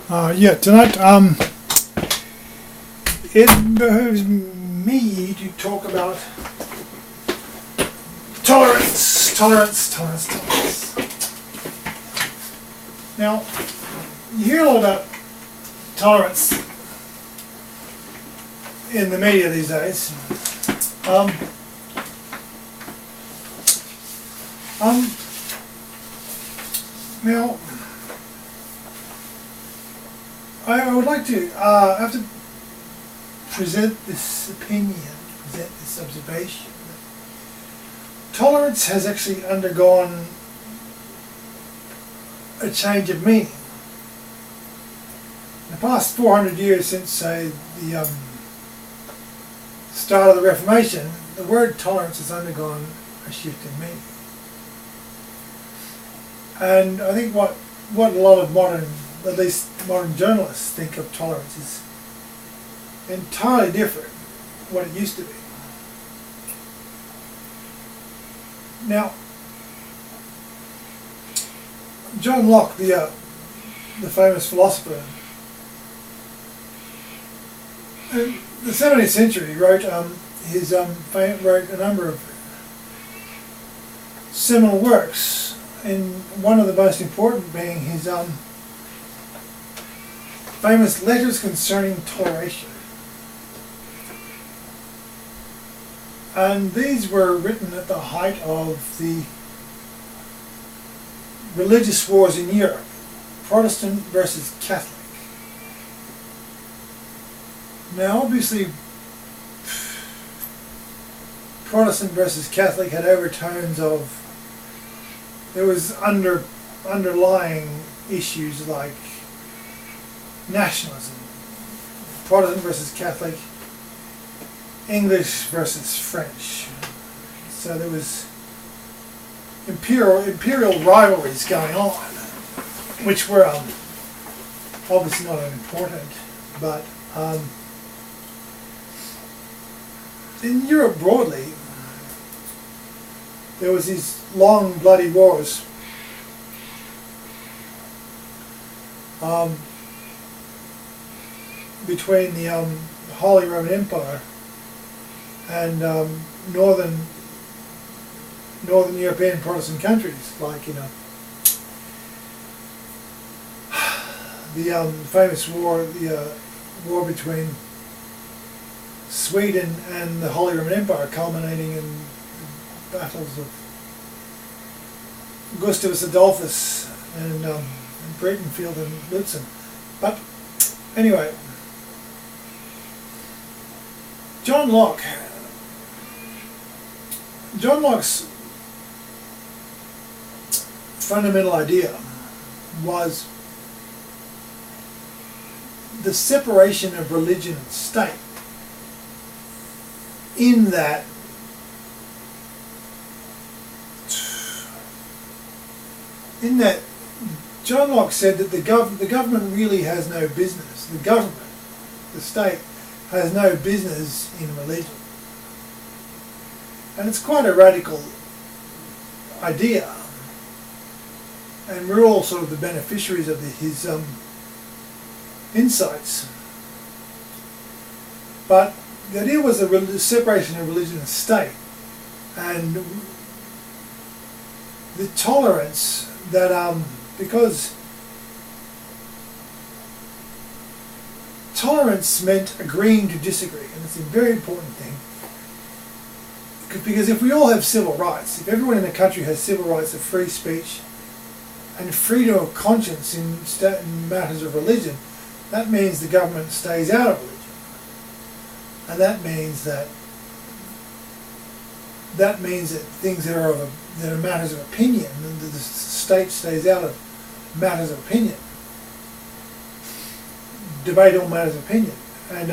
Yeah, tonight it behooves me to talk about tolerance. Now, you hear a lot about tolerance in the media these days. Now, I would like to, have to present this opinion, present this observation. Tolerance has actually undergone a change of meaning. In the past 400 years since, say, the start of the Reformation, the word tolerance has undergone a shift in meaning. And I think what a lot of at least modern journalists think of tolerance is entirely different from what it used to be. Now, John Locke, the famous philosopher, in the 17th century wrote wrote a number of seminal works, and one of the most important being his famous Letters Concerning Toleration. And these were written at the height of the religious wars in Europe, Protestant versus Catholic. Now obviously Protestant versus Catholic had overtones of, there was underlying issues like nationalism, Protestant versus Catholic, English versus French. So there was imperial rivalries going on, which were obviously not unimportant, but in Europe broadly, there was these long bloody wars between the Holy Roman Empire and northern European Protestant countries, like the famous war, the war between Sweden and the Holy Roman Empire, culminating in battles of Gustavus Adolphus and Breitenfeld and Lutzen. But anyway, John Locke's fundamental idea was the separation of religion and state, in that John Locke said that the government really has no business. The state, has no business in religion. And it's quite a radical idea. And we're all sort of the beneficiaries of his insights. But the idea was the separation of religion and state, and the tolerance that, because tolerance meant agreeing to disagree, and it's a very important thing. Because if we all have civil rights, if everyone in the country has civil rights of free speech and freedom of conscience in matters of religion, that means the government stays out of religion. And that means that things that are matters of opinion, and the state stays out of matters of opinion. Debate all matters of opinion. And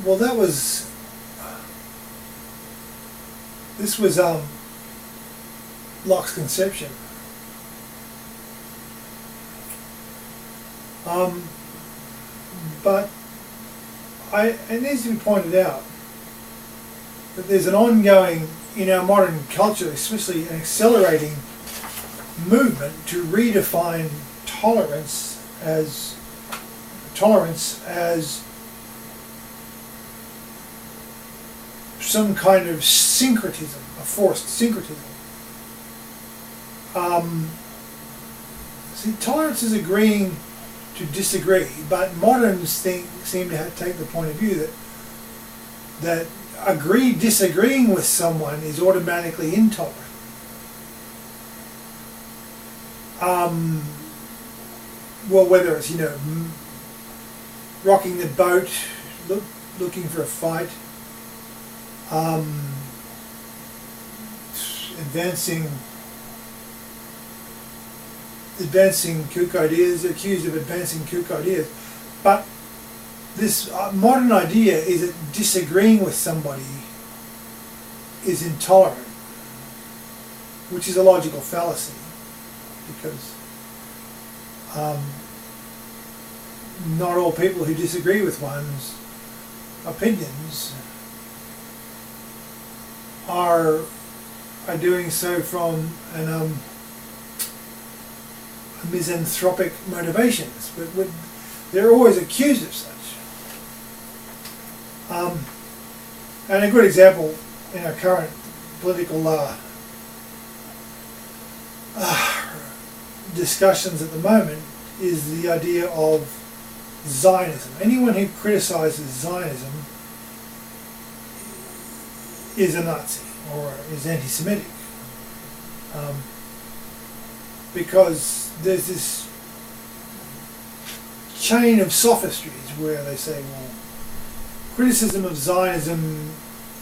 well, this was Locke's conception. But it needs to be pointed out that there's an ongoing, in our modern culture, especially an accelerating movement to redefine tolerance as some kind of syncretism, a forced syncretism. See, tolerance is agreeing to disagree, but moderns seem to take the point of view that disagreeing with someone is automatically intolerant. Well, whether it's, rocking the boat, looking for a fight, advancing kook ideas, accused of advancing kook ideas. But this modern idea is that disagreeing with somebody is intolerant, which is a logical fallacy, because not all people who disagree with one's opinions are doing so from misanthropic motivations, but they're always accused of such. And a good example in our current political discussions at the moment is the idea of Zionism. Anyone who criticizes Zionism is a Nazi or is anti-Semitic, because there's this chain of sophistries where they say, well, criticism of Zionism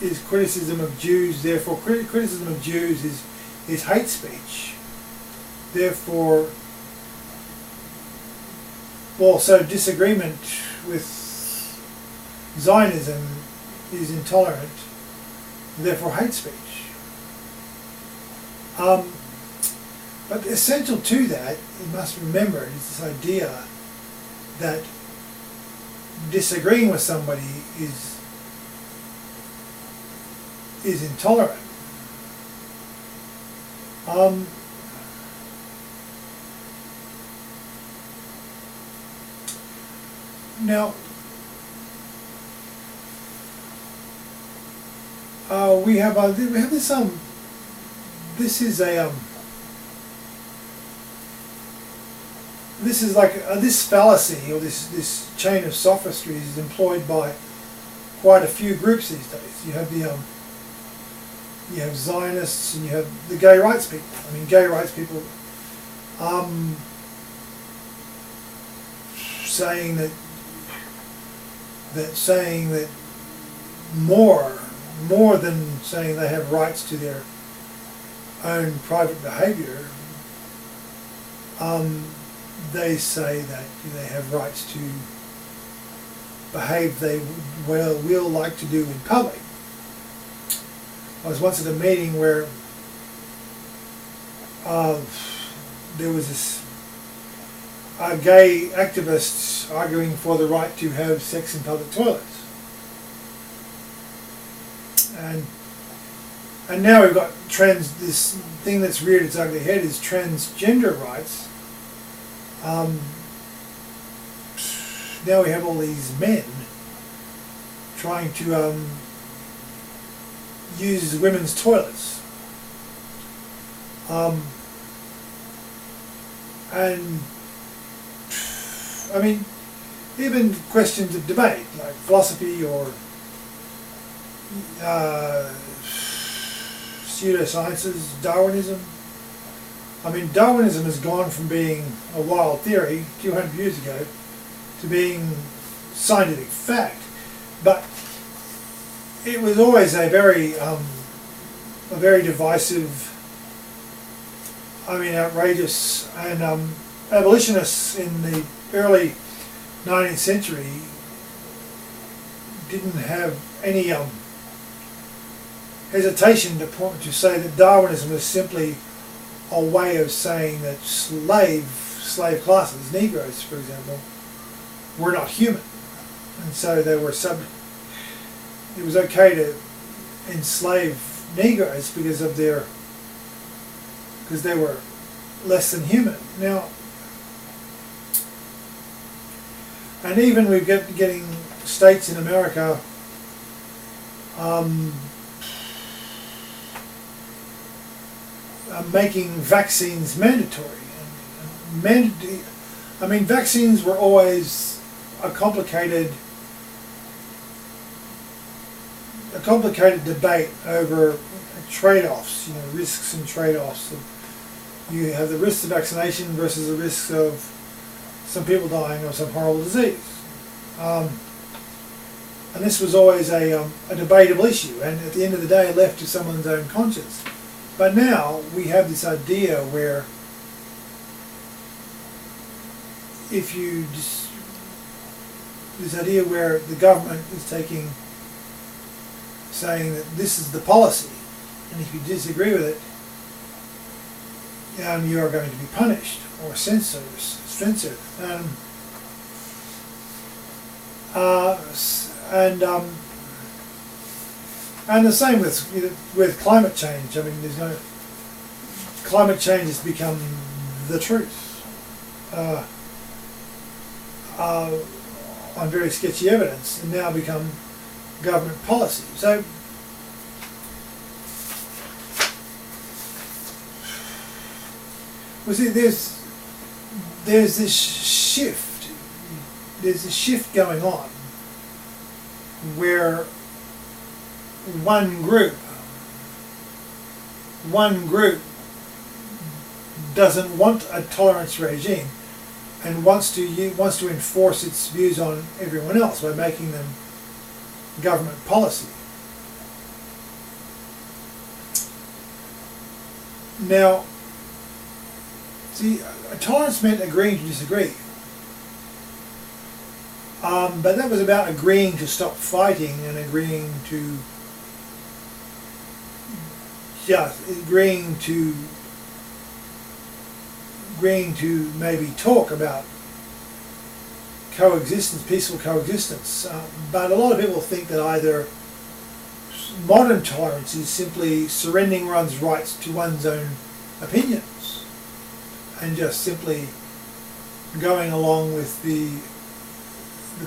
is criticism of Jews, therefore criticism of Jews is hate speech. Therefore, well, so disagreement with Zionism is intolerant, therefore hate speech. But essential to that, you must remember, is this idea that disagreeing with somebody is intolerant. Now, we have this this is a this is like this fallacy, or this chain of sophistries is employed by quite a few groups these days. You have you have Zionists and you have the gay rights people. I mean, gay rights people saying that more than saying they have rights to their own private behavior, they say that they have rights to behave they will like to do in public. I was once at a meeting where there was this gay activists arguing for the right to have sex in public toilets. And now we've got this thing that's reared its ugly head is transgender rights. Now we have all these men trying to use women's toilets. And I mean, even questions of debate like philosophy or pseudosciences, Darwinism. I mean, Darwinism has gone from being a wild theory 200 years ago to being scientific fact, but it was always a very divisive, outrageous, and abolitionists in the early 19th century didn't have any hesitation to say that Darwinism was simply a way of saying that slave classes, Negroes for example, were not human, and so they were it was okay to enslave Negroes because they were less than human. Now, and even we're getting states in America are making vaccines mandatory. I mean, vaccines were always a complicated debate over trade-offs, risks and trade-offs. You have the risks of vaccination versus the risks of some people dying of some horrible disease. And this was always a debatable issue, and at the end of the day left to someone's own conscience. But now we have this idea where the government is saying that this is the policy, and if you disagree with it, you are going to be punished or censored. And the same with climate change. I mean, climate change has become the truth on very sketchy evidence, and now become government policy. So we see there's this shift. There's a shift going on where one group doesn't want a tolerance regime and wants to enforce its views on everyone else by making them government policy. Now, see, tolerance meant agreeing to disagree. But that was about agreeing to stop fighting and agreeing to maybe talk about coexistence, peaceful coexistence. But a lot of people think that either modern tolerance is simply surrendering one's rights to one's own opinions and just simply going along with the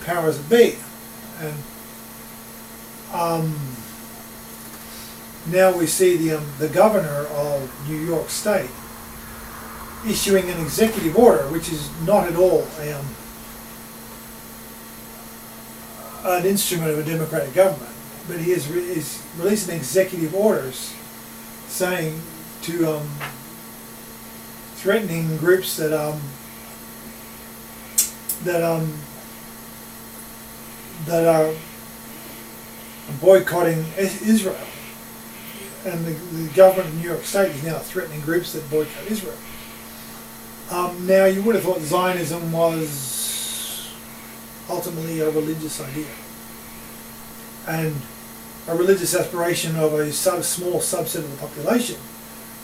powers that be. And now we see the governor of New York State issuing an executive order, which is not at all an instrument of a democratic government, but he is releasing executive orders saying to threatening groups that are boycotting Israel, and the government of New York State is now threatening groups that boycott Israel. Now, you would have thought Zionism was ultimately a religious idea and a religious aspiration of a small subset of the population,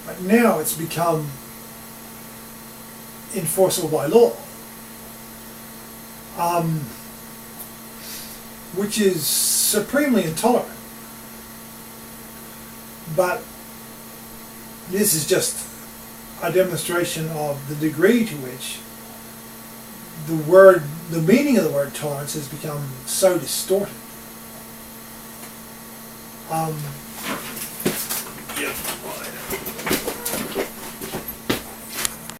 but now it's become enforceable by law, which is supremely intolerant. But this is just a demonstration of the degree to which the meaning of the word tolerance has become so distorted.